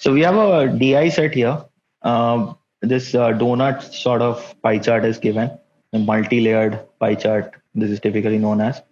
So we have a DI set here. This donut sort of pie chart is given, a multi-layered pie chart. This is typically known as.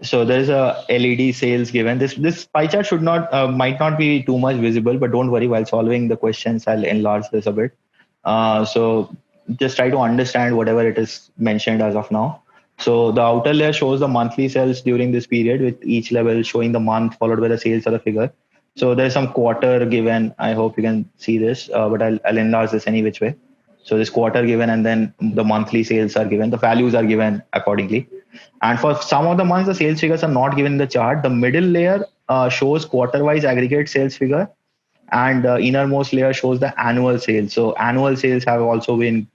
So there is a LED sales given. This pie chart should not might not be too much visible, but don't worry. While solving the questions, I'll enlarge this a bit. So just try to understand whatever it is mentioned as of now. So the outer layer shows the monthly sales during this period, with each level showing the month followed by the sales of the figure. So there's some quarter given. I hope you can see this, but I'll enlarge this any which way. So this quarter given, and then the monthly sales are given. The values are given accordingly. And for some of the months, the sales figures are not given in the chart. The middle layer shows quarter-wise aggregate sales figure, and the innermost layer shows the annual sales. So annual sales have also been,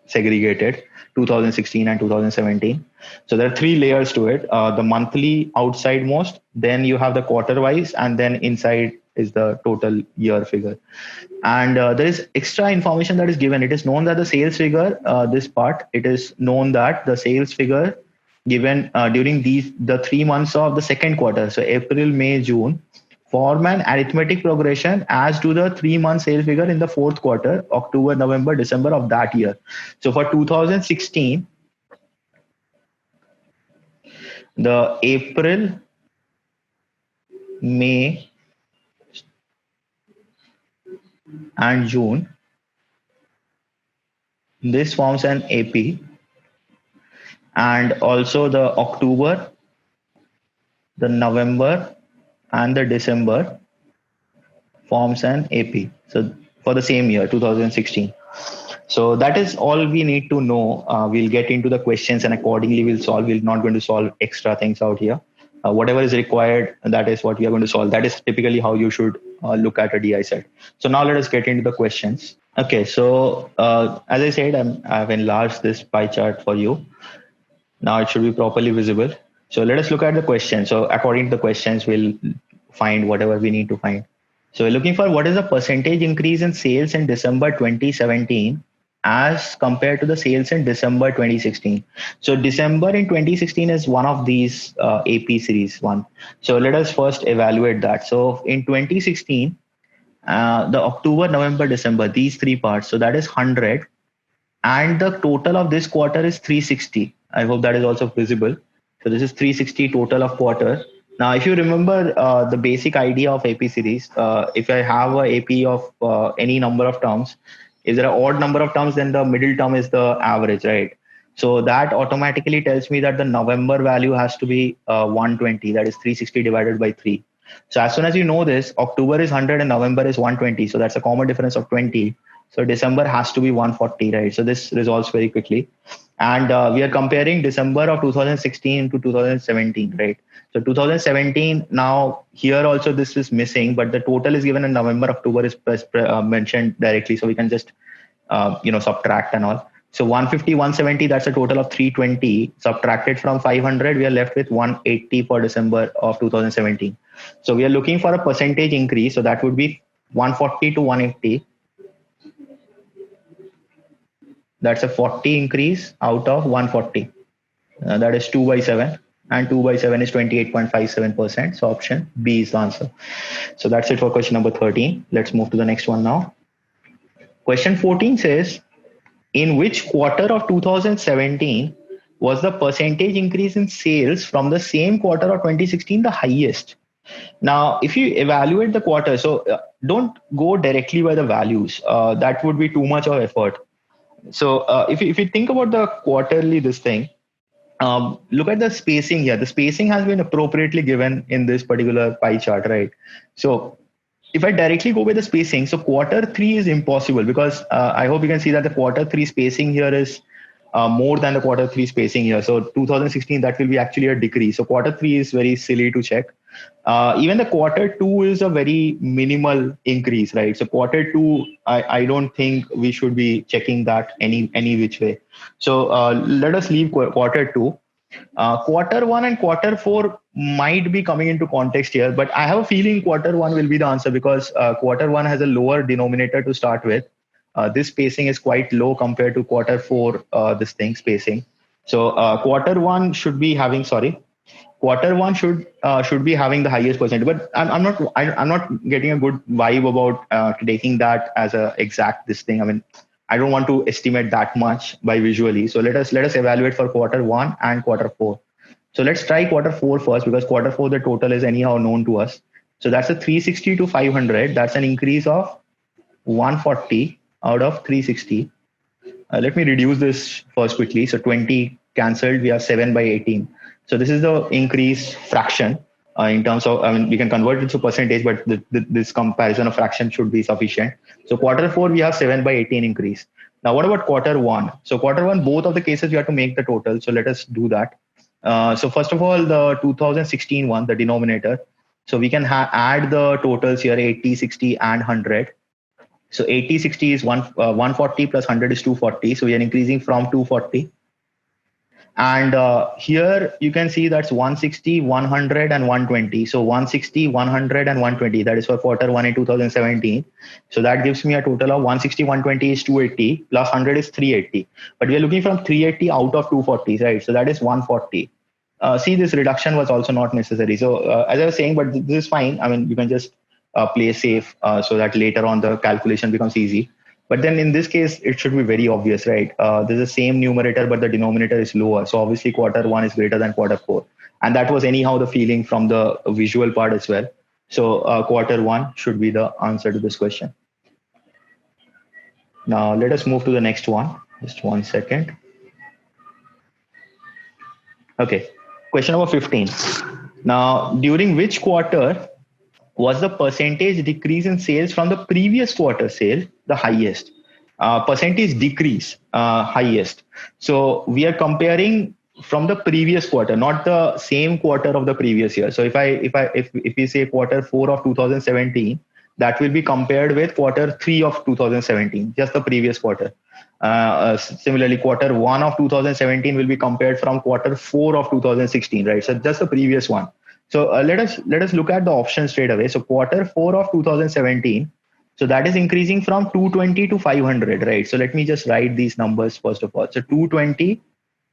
segregated, 2016 and 2017. So there are three layers to it. The monthly outside most, then you have the quarter-wise, and then inside is the total year figure. And there is extra information that is given. It is known that the sales figure, this part, it is known that the sales figure given during the 3 months of the second quarter, so April, May, June, form an arithmetic progression as to the 3 month sales figure in the fourth quarter, October, November, December of that year. So for 2016, the April, May, and June, this forms an AP, and also the October, the November, and the December forms an AP. So for the same year, 2016. So that is all we need to know. We'll get into the questions and accordingly we'll solve. We're not going to solve extra things out here. Whatever is required, that is what we are going to solve. That is typically how you should look at a DI set. So now let us get into the questions. Okay, so as I said, I've enlarged this pie chart for you. Now it should be properly visible. So let us look at the question. So according to the questions, we'll find whatever we need to find. So we're looking for what is the percentage increase in sales in December 2017 as compared to the sales in December 2016. So December in 2016 is one of these AP series one. So let us first evaluate that. So in 2016, the October, November, December, these three parts. So that is 100. And the total of this quarter is 360. I hope that is also visible. So this is 360 total of quarter. Now, if you remember the basic idea of AP series, if I have a AP of any number of terms, if there are odd number of terms, then the middle term is the average, right? So that automatically tells me that the November value has to be 120. That is 360 divided by 3. So as soon as you know this, October is 100 and November is 120. So that's a common difference of 20. So December has to be 140, right? So this resolves very quickly. And we are comparing December of 2016 to 2017, right? So 2017, now here also this is missing, but the total is given in November, October is mentioned directly. So we can just, subtract and all. So 150, 170, that's a total of 320. Subtracted from 500, we are left with 180 for December of 2017. So we are looking for a percentage increase. So that would be 140 to 180. That's a 40 increase out of 140. That is 2 by 7. And 2 by 7 is 28.57%. So option B is the answer. So that's it for question number 13. Let's move to the next one now. Question 14 says, in which quarter of 2017 was the percentage increase in sales from the same quarter of 2016 the highest? Now, if you evaluate the quarter, so don't go directly by the values. That would be too much of effort. So if you think about the quarterly, this thing, look at the spacing here. The spacing has been appropriately given in this particular pie chart, right? So if I directly go by the spacing, so quarter 3 is impossible because I hope you can see that the quarter 3 spacing here is more than the quarter 3 spacing here. So 2016, that will be actually a decrease. So quarter 3 is very silly to check. Even the quarter 2 is a very minimal increase, right? So quarter 2, I don't think we should be checking that any which way. So let us leave quarter 2. Quarter 1 and quarter 4 might be coming into context here, but I have a feeling quarter 1 will be the answer because quarter 1 has a lower denominator to start with. This spacing is quite low compared to quarter 4, this thing spacing. So quarter 1 should be having, quarter one should be having the highest percentage, but I'm not getting a good vibe about taking that as a exact this thing. I mean, I don't want to estimate that much by visually. So let us evaluate for quarter one and quarter four. So let's try quarter four first, because quarter four the total is anyhow known to us. So that's a 360 to 500. That's an increase of 140 out of 360. Let me reduce this first quickly. So 20 cancelled, we have 7 by 18. So this is the increase fraction in terms of, I mean, we can convert it to percentage, but this comparison of fraction should be sufficient. So quarter four, we have 7 by 18 increase. Now, what about quarter one? So quarter one, both of the cases, you have to make the total. So let us do that. So first of all, the 2016 one, the denominator. So we can add the totals here, 80, 60, and 100. So 80, 60 is 140 plus 100 is 240. So we are increasing from 240. And here you can see that's 160, 100, and 120. So 160, 100, and 120. That is for quarter one in 2017. So that gives me a total of 160, 120 is 280 plus 100 is 380. But we are looking from 380 out of 240, right? So that is 140. See, this reduction was also not necessary. So as I was saying, but this is fine. I mean, you can just play safe so that later on the calculation becomes easy. But then in this case, it should be very obvious, right? There's the same numerator, but the denominator is lower. So obviously quarter one is greater than quarter four. And that was anyhow the feeling from the visual part as well. So quarter one should be the answer to this question. Now let us move to the next one. Just 1 second. Okay, question number 15. Now, during which quarter was the percentage decrease in sales from the previous quarter sale the highest? Percentage decrease highest. So we are comparing from the previous quarter, not the same quarter of the previous year. So if we say quarter four of 2017, that will be compared with quarter three of 2017, just the previous quarter. Similarly, quarter one of 2017 will be compared from quarter four of 2016, right? So just the previous one. So let us look at the options straight away. So quarter four of 2017, so that is increasing from 220 to 500, right? So let me just write these numbers first of all. So 220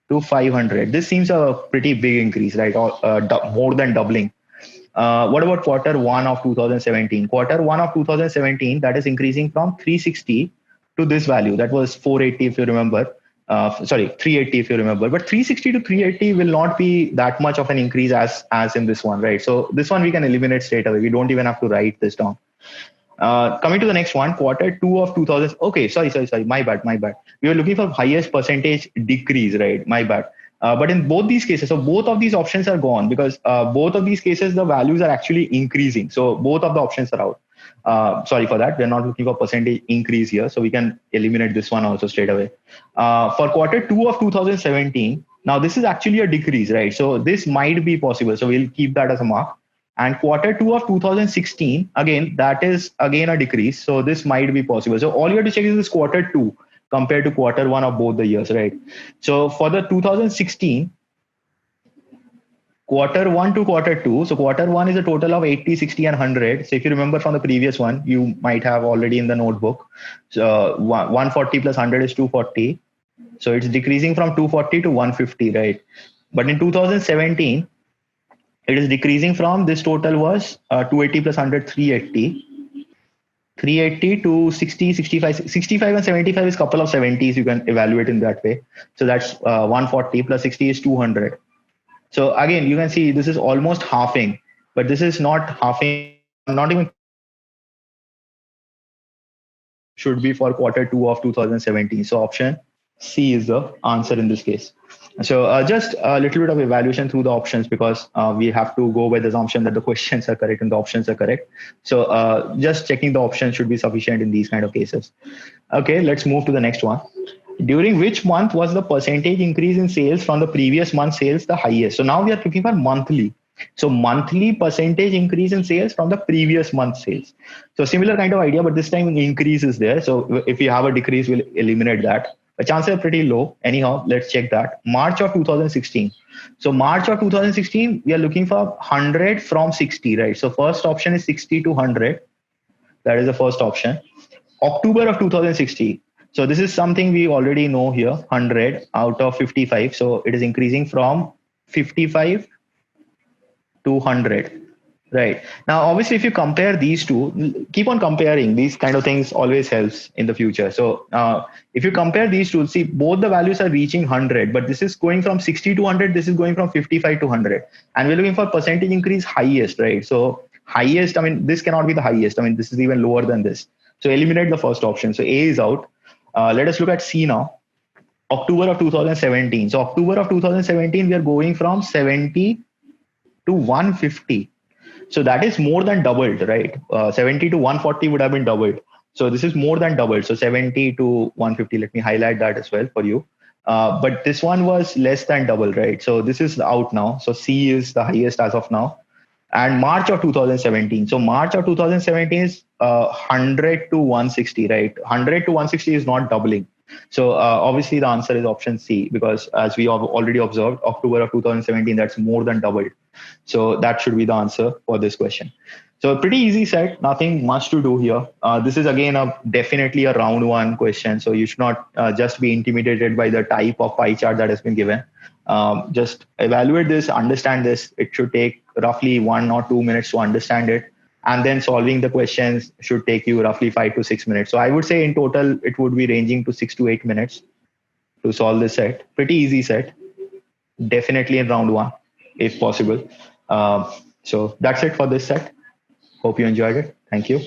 to 500. This seems a pretty big increase, right? Or more than doubling. What about quarter one of 2017? Quarter one of 2017, that is increasing from 360 to this value. That was 480 if you remember. 380 if you remember. But 360 to 380 will not be that much of an increase as in this one, right? So this one we can eliminate straight away. We don't even have to write this down. Coming to the next one, quarter two of 2000. Okay, sorry. My bad. We were looking for highest percentage decrease, right? My bad. But in both these cases, so both of these options are gone because both of these cases, the values are actually increasing. So both of the options are out. Sorry for that. We're not looking for percentage increase here. So we can eliminate this one also straight away. For quarter two of 2017, now this is actually a decrease, right? So this might be possible. So we'll keep that as a mark. And quarter two of 2016, again, that is again a decrease. So this might be possible. So all you have to check is this quarter two compared to quarter one of both the years, right? So for the 2016, quarter one to quarter two. So quarter one is a total of 80, 60, and 100. So if you remember from the previous one, you might have already in the notebook. So 140 plus 100 is 240. So it's decreasing from 240 to 150, right? But in 2017, it is decreasing from this total was 280 plus 100, 380. 380 to 60, 65, 65 and 75 is couple of 70s. You can evaluate in that way. So that's 140 plus 60 is 200. So again, you can see this is almost halving, but this is not halving, not even should be for quarter two of 2017. So option C is the answer in this case. So just a little bit of evaluation through the options because we have to go by the assumption that the questions are correct and the options are correct. So just checking the options should be sufficient in these kind of cases. Okay, let's move to the next one. During which month was the percentage increase in sales from the previous month sales the highest? So now we are looking for monthly. So monthly percentage increase in sales from the previous month sales. So similar kind of idea, but this time increase is there. So if you have a decrease, we'll eliminate that. The chances are pretty low. Anyhow, let's check that. March of 2016. So March of 2016, we are looking for 100 from 60, right? So first option is 60 to 100. That is the first option. October of 2016. So this is something we already know here, 100 out of 55. So it is increasing from 55 to 100. Right. Now, obviously, if you compare these two, keep on comparing. These kind of things always helps in the future. So if you compare these two, see both the values are reaching 100, but this is going from 60 to 100. This is going from 55 to 100. And we're looking for percentage increase highest, right? So highest, I mean, this cannot be the highest. I mean, this is even lower than this. So eliminate the first option. So A is out. Let us look at C now. October of 2017. So October of 2017, we are going from 70 to 150. So that is more than doubled, right? 70 to 140 would have been doubled. So this is more than doubled. So 70 to 150, let me highlight that as well for you. But this one was less than double, right? So this is out now. So C is the highest as of now. And March of 2017. So March of 2017 is 100 to 160, right? 100 to 160 is not doubling. So obviously the answer is option C, because as we have already observed, October of 2017, that's more than doubled. So that should be the answer for this question. So pretty easy set, nothing much to do here. This is again definitely a round one question. So you should not just be intimidated by the type of pie chart that has been given. Just evaluate this, understand this. It should take roughly 1 or 2 minutes to understand it. And then solving the questions should take you roughly 5 to 6 minutes. So I would say in total, it would be ranging to 6 to 8 minutes to solve this set. Pretty easy set. Definitely in round one, if possible. So that's it for this set. Hope you enjoyed it. Thank you.